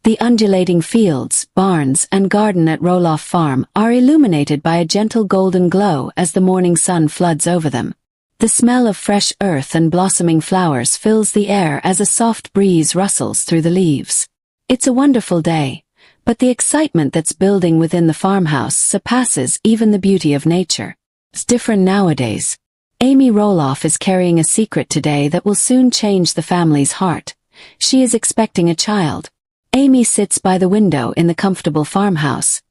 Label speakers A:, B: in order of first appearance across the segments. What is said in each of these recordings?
A: The undulating fields, barns, and garden at Roloff Farm are illuminated by a gentle golden glow as the morning sun floods over them. The smell of fresh earth and blossoming flowers fills the air as a soft breeze rustles through the leaves. It's a wonderful day, but the excitement that's building within the farmhouse surpasses even the beauty of nature. It's different nowadays. Amy Roloff is carrying a secret today that will soon change the family's heart. She is expecting a child. Amy sits by the window in the comfortable farmhouse,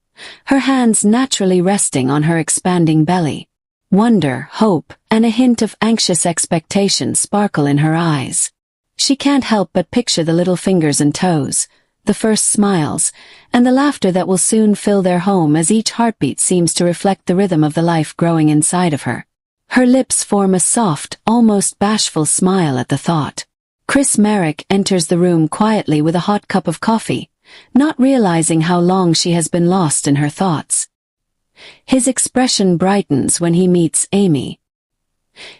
A: her hands naturally resting on her expanding belly. Wonder, hope, and a hint of anxious expectation sparkle in her eyes. She can't help but picture the little fingers and toes, the first smiles, and the laughter that will soon fill their home as each heartbeat seems to reflect the rhythm of the life growing inside of her. Her lips form a soft, almost bashful smile at the thought. Marek enters the room quietly with a hot cup of coffee, not realizing how long she has been lost in her thoughts. His expression brightens when he meets Amy.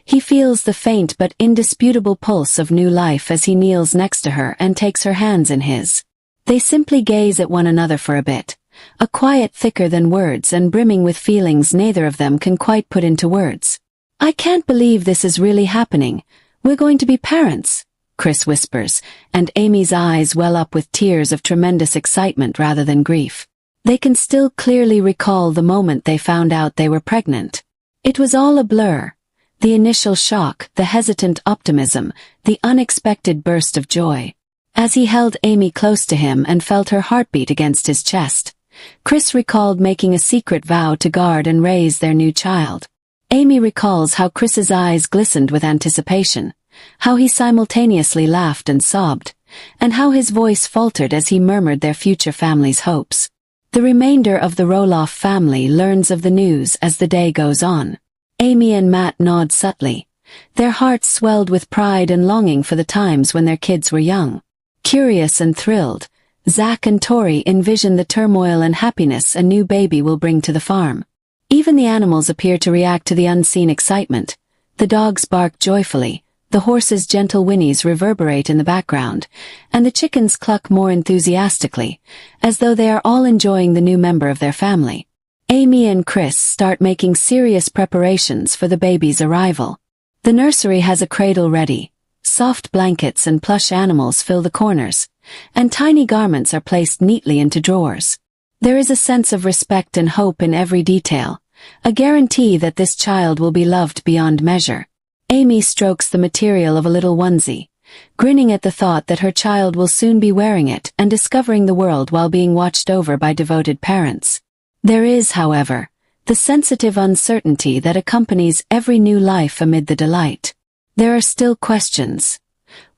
A: He feels the faint but indisputable pulse of new life as he kneels next to her and takes her hands in his. They simply gaze at one another for a bit, a quiet thicker than words and brimming with feelings neither of them can quite put into words. "I can't believe this is really happening. We're going to be parents," Chris whispers, and Amy's eyes well up with tears of tremendous excitement rather than grief. They can still clearly recall the moment they found out they were pregnant. It was all a blur. The initial shock, the hesitant optimism, the unexpected burst of joy. As he held Amy close to him and felt her heartbeat against his chest, Chris recalled making a secret vow to guard and raise their new child. Amy recalls how Chris's eyes glistened with anticipation, how he simultaneously laughed and sobbed, and how his voice faltered as he murmured their future family's hopes. The remainder of the Roloff family learns of the news as the day goes on. Amy and Matt nod subtly, their hearts swelled with pride and longing for the times when their kids were young. Curious and thrilled, Zach and Tori envision the turmoil and happiness a new baby will bring to the farm. Even the animals appear to react to the unseen excitement. The dogs bark joyfully, the horses' gentle whinnies reverberate in the background, and the chickens cluck more enthusiastically, as though they are all enjoying the new member of their family. Amy and Chris start making serious preparations for the baby's arrival. The nursery has a cradle ready, soft blankets and plush animals fill the corners, and tiny garments are placed neatly into drawers. There is a sense of respect and hope in every detail, a guarantee that this child will be loved beyond measure. Amy strokes the material of a little onesie, grinning at the thought that her child will soon be wearing it and discovering the world while being watched over by devoted parents. There is, however, the sensitive uncertainty that accompanies every new life amid the delight. There are still questions.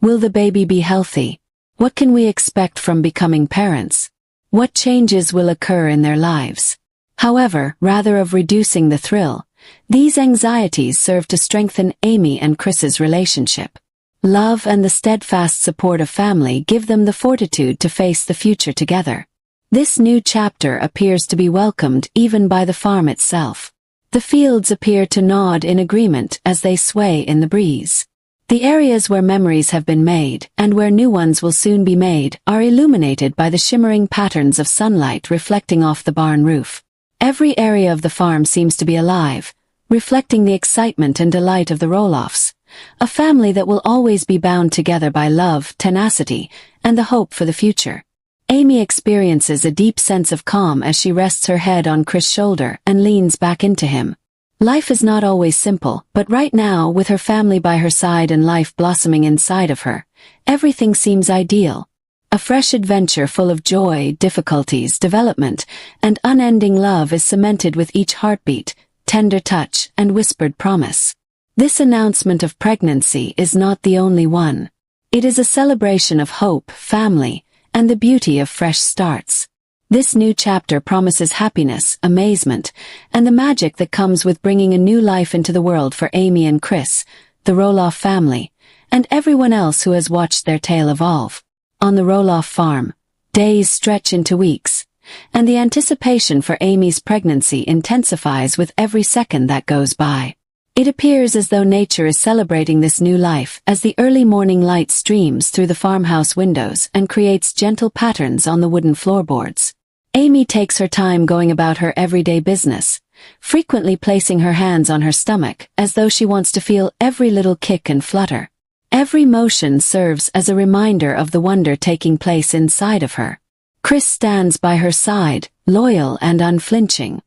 A: Will the baby be healthy? What can we expect from becoming parents? What changes will occur in their lives? However, rather of reducing the thrill, these anxieties serve to strengthen Amy and Chris's relationship. Love and the steadfast support of family give them the fortitude to face the future together. This new chapter appears to be welcomed even by the farm itself. The fields appear to nod in agreement as they sway in the breeze. The areas where memories have been made, and where new ones will soon be made, are illuminated by the shimmering patterns of sunlight reflecting off the barn roof. Every area of the farm seems to be alive, reflecting the excitement and delight of the Roloffs, a family that will always be bound together by love, tenacity, and the hope for the future. Amy experiences a deep sense of calm as she rests her head on Chris' shoulder and leans back into him. Life is not always simple, but right now, with her family by her side and life blossoming inside of her, everything seems ideal. A fresh adventure full of joy, difficulties, development, and unending love is cemented with each heartbeat, tender touch, and whispered promise. This announcement of pregnancy is not the only one. It is a celebration of hope, family, and the beauty of fresh starts. This new chapter promises happiness, amazement, and the magic that comes with bringing a new life into the world for Amy and Chris, the Roloff family, and everyone else who has watched their tale evolve. On the Roloff farm, days stretch into weeks, and the anticipation for Amy's pregnancy intensifies with every second that goes by. It appears as though nature is celebrating this new life as the early morning light streams through the farmhouse windows and creates gentle patterns on the wooden floorboards. Amy takes her time going about her everyday business, frequently placing her hands on her stomach as though she wants to feel every little kick and flutter. Every motion serves as a reminder of the wonder taking place inside of her. Chris stands by her side, loyal and unflinching.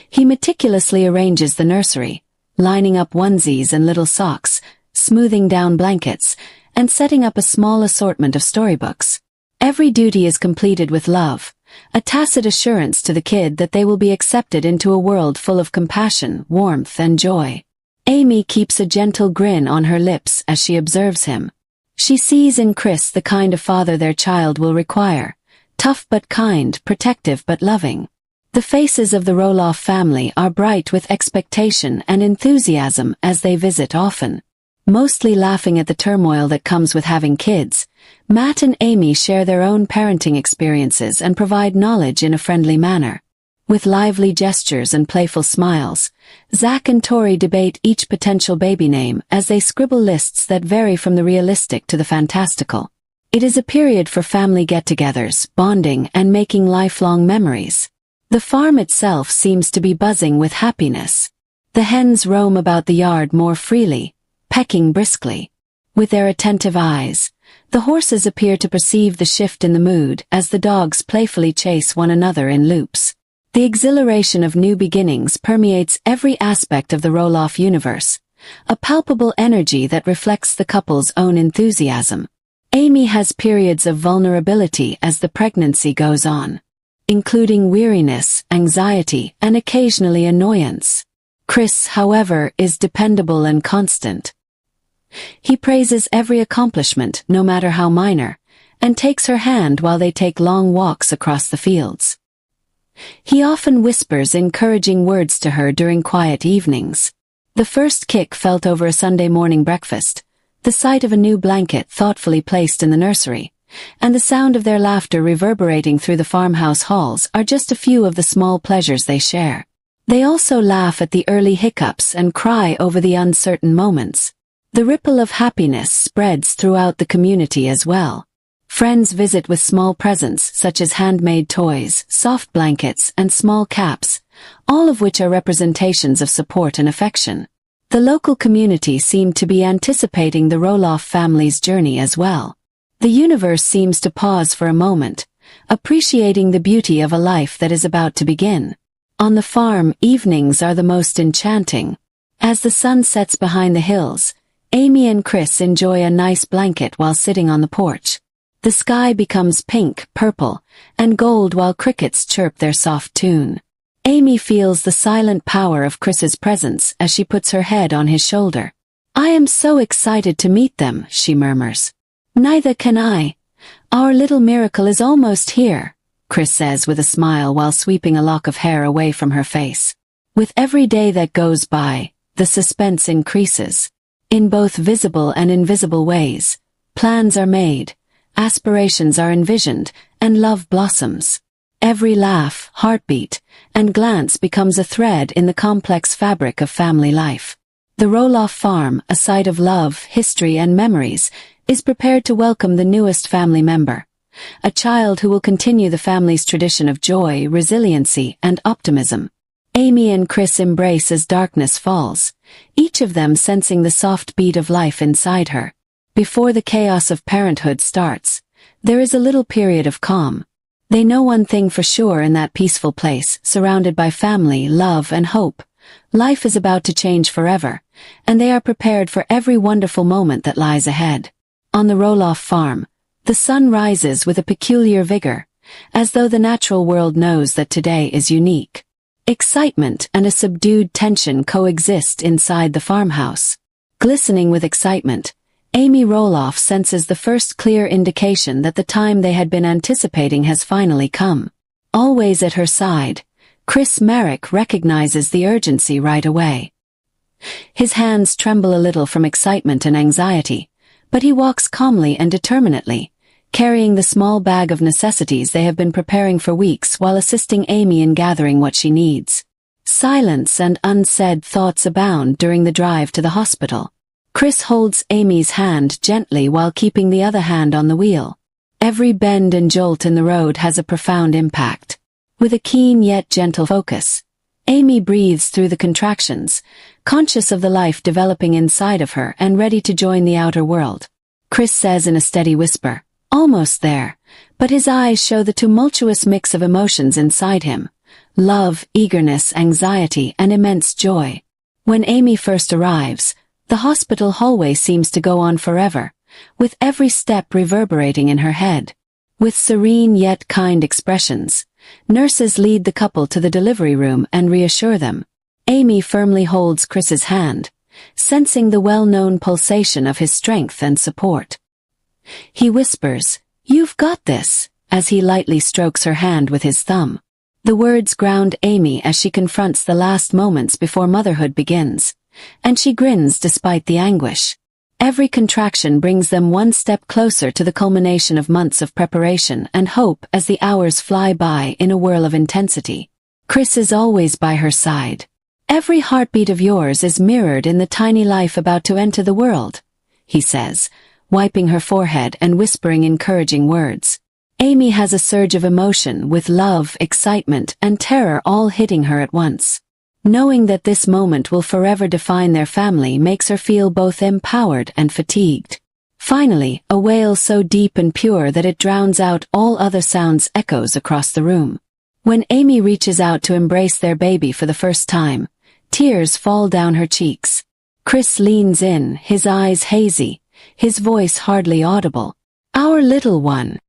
A: He meticulously arranges the nursery, lining up onesies and little socks, smoothing down blankets, and setting up a small assortment of storybooks. Every duty is completed with love, a tacit assurance to the kid that they will be accepted into a world full of compassion, warmth, and joy. Amy keeps a gentle grin on her lips as she observes him. She sees in Chris the kind of father their child will require, tough but kind, protective but loving. The faces of the Roloff family are bright with expectation and enthusiasm as they visit often. Mostly laughing at the turmoil that comes with having kids, Matt and Amy share their own parenting experiences and provide knowledge in a friendly manner. With lively gestures and playful smiles, Zach and Tori debate each potential baby name as they scribble lists that vary from the realistic to the fantastical. It is a period for family get-togethers, bonding, and making lifelong memories. The farm itself seems to be buzzing with happiness. The hens roam about the yard more freely, pecking briskly. With their attentive eyes, the horses appear to perceive the shift in the mood as the dogs playfully chase one another in loops. The exhilaration of new beginnings permeates every aspect of the Roloff universe, a palpable energy that reflects the couple's own enthusiasm. Amy has periods of vulnerability as the pregnancy goes on, including weariness, anxiety, and occasionally annoyance. Chris, however, is dependable and constant. He praises every accomplishment, no matter how minor, and takes her hand while they take long walks across the fields. He often whispers encouraging words to her during quiet evenings. The first kick felt over a Sunday morning breakfast, the sight of a new blanket thoughtfully placed in the nursery, and the sound of their laughter reverberating through the farmhouse halls are just a few of the small pleasures they share. They also laugh at the early hiccups and cry over the uncertain moments. The ripple of happiness spreads throughout the community as well. Friends visit with small presents such as handmade toys, soft blankets, and small caps, all of which are representations of support and affection. The local community seemed to be anticipating the Roloff family's journey as well. The universe seems to pause for a moment, appreciating the beauty of a life that is about to begin. On the farm, evenings are the most enchanting. As the sun sets behind the hills, Amy and Chris enjoy a nice blanket while sitting on the porch. The sky becomes pink, purple, and gold while crickets chirp their soft tune. Amy feels the silent power of Chris's presence as she puts her head on his shoulder. "I am so excited to meet them," she murmurs. "Neither can I. Our little miracle is almost here," Chris says with a smile while sweeping a lock of hair away from her face. With every day that goes by, the suspense increases. In both visible and invisible ways, plans are made, aspirations are envisioned, and love blossoms. Every laugh, heartbeat, and glance becomes a thread in the complex fabric of family life. The Roloff farm, a site of love, history, and memories, is prepared to welcome the newest family member, a child who will continue the family's tradition of joy, resiliency, and optimism. Amy and Chris embrace as darkness falls, each of them sensing the soft beat of life inside her. Before the chaos of parenthood starts, there is a little period of calm. They know one thing for sure in that peaceful place, surrounded by family, love, and hope. Life is about to change forever, and they are prepared for every wonderful moment that lies ahead. On the Roloff farm, the sun rises with a peculiar vigor, as though the natural world knows that today is unique. Excitement and a subdued tension coexist inside the farmhouse. Glistening with excitement, Amy Roloff senses the first clear indication that the time they had been anticipating has finally come. Always at her side, Marek recognizes the urgency right away. His hands tremble a little from excitement and anxiety, but he walks calmly and determinedly, carrying the small bag of necessities they have been preparing for weeks while assisting Amy in gathering what she needs. Silence and unsaid thoughts abound during the drive to the hospital. Chris holds Amy's hand gently while keeping the other hand on the wheel. Every bend and jolt in the road has a profound impact. With a keen yet gentle focus, Amy breathes through the contractions, conscious of the life developing inside of her and ready to join the outer world. Chris says in a steady whisper, "Almost there," but his eyes show the tumultuous mix of emotions inside him: love, eagerness, anxiety, and immense joy. When Amy first arrives, the hospital hallway seems to go on forever, with every step reverberating in her head. With serene yet kind expressions, nurses lead the couple to the delivery room and reassure them. Amy firmly holds Chris's hand, sensing the well-known pulsation of his strength and support. He whispers, "You've got this," as he lightly strokes her hand with his thumb. The words ground Amy as she confronts the last moments before motherhood begins, and she grins despite the anguish. Every contraction brings them one step closer to the culmination of months of preparation and hope as the hours fly by in a whirl of intensity. Chris is always by her side. "Every heartbeat of yours is mirrored in the tiny life about to enter the world," he says, wiping her forehead and whispering encouraging words. Amy has a surge of emotion, with love, excitement, and terror all hitting her at once. Knowing that this moment will forever define their family makes her feel both empowered and fatigued. Finally, a wail so deep and pure that it drowns out all other sounds echoes across the room. When Amy reaches out to embrace their baby for the first time, tears fall down her cheeks. Chris leans in, his eyes hazy, his voice hardly audible. "Our little one."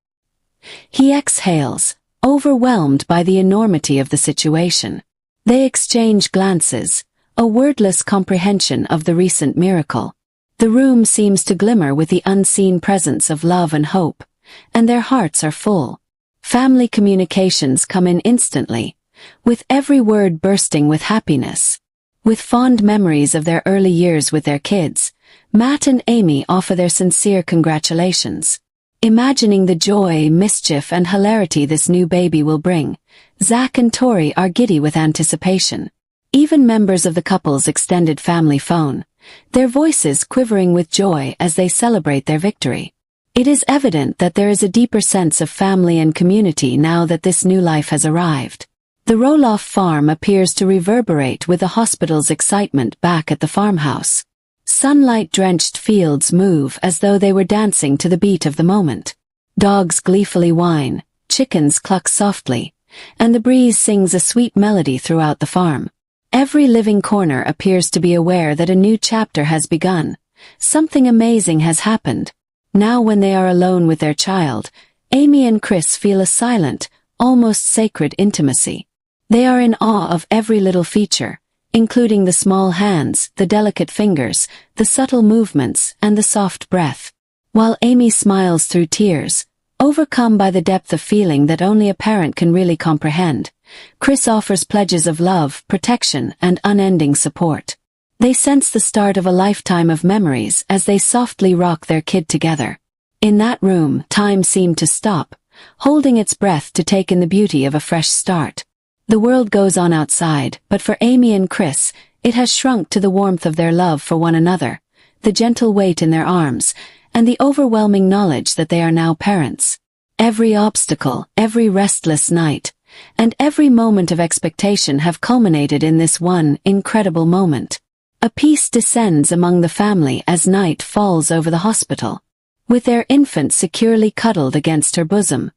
A: He exhales, overwhelmed by the enormity of the situation. They exchange glances, a wordless comprehension of the recent miracle. The room seems to glimmer with the unseen presence of love and hope, and their hearts are full. Family communications come in instantly, with every word bursting with happiness. With fond memories of their early years with their kids, Matt and Amy offer their sincere congratulations. Imagining the joy, mischief, and hilarity this new baby will bring, Zach and Tori are giddy with anticipation. Even members of the couple's extended family phone, their voices quivering with joy as they celebrate their victory. It is evident that there is a deeper sense of family and community now that this new life has arrived. The Roloff farm appears to reverberate with the hospital's excitement back at the farmhouse. Sunlight-drenched fields move as though they were dancing to the beat of the moment. Dogs gleefully whine, chickens cluck softly, and the breeze sings a sweet melody throughout the farm. Every living corner appears to be aware that a new chapter has begun. Something amazing has happened. Now when they are alone with their child, Amy and Chris feel a silent, almost sacred intimacy. They are in awe of every little feature, including the small hands, the delicate fingers, the subtle movements, and the soft breath. While Amy smiles through tears, overcome by the depth of feeling that only a parent can really comprehend, Chris offers pledges of love, protection, and unending support. They sense the start of a lifetime of memories as they softly rock their kid together. In that room, time seemed to stop, holding its breath to take in the beauty of a fresh start. The world goes on outside, but for Amy and Chris, it has shrunk to the warmth of their love for one another, the gentle weight in their arms, and the overwhelming knowledge that they are now parents. Every obstacle, every restless night, and every moment of expectation have culminated in this one incredible moment. A peace descends among the family as night falls over the hospital. With their infant securely cuddled against her bosom,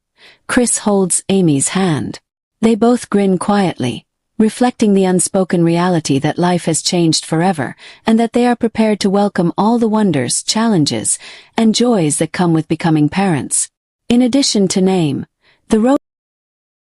A: Chris holds Amy's hand. They both grin quietly, reflecting the unspoken reality that life has changed forever and that they are prepared to welcome all the wonders, challenges, and joys that come with becoming parents. In addition to name, the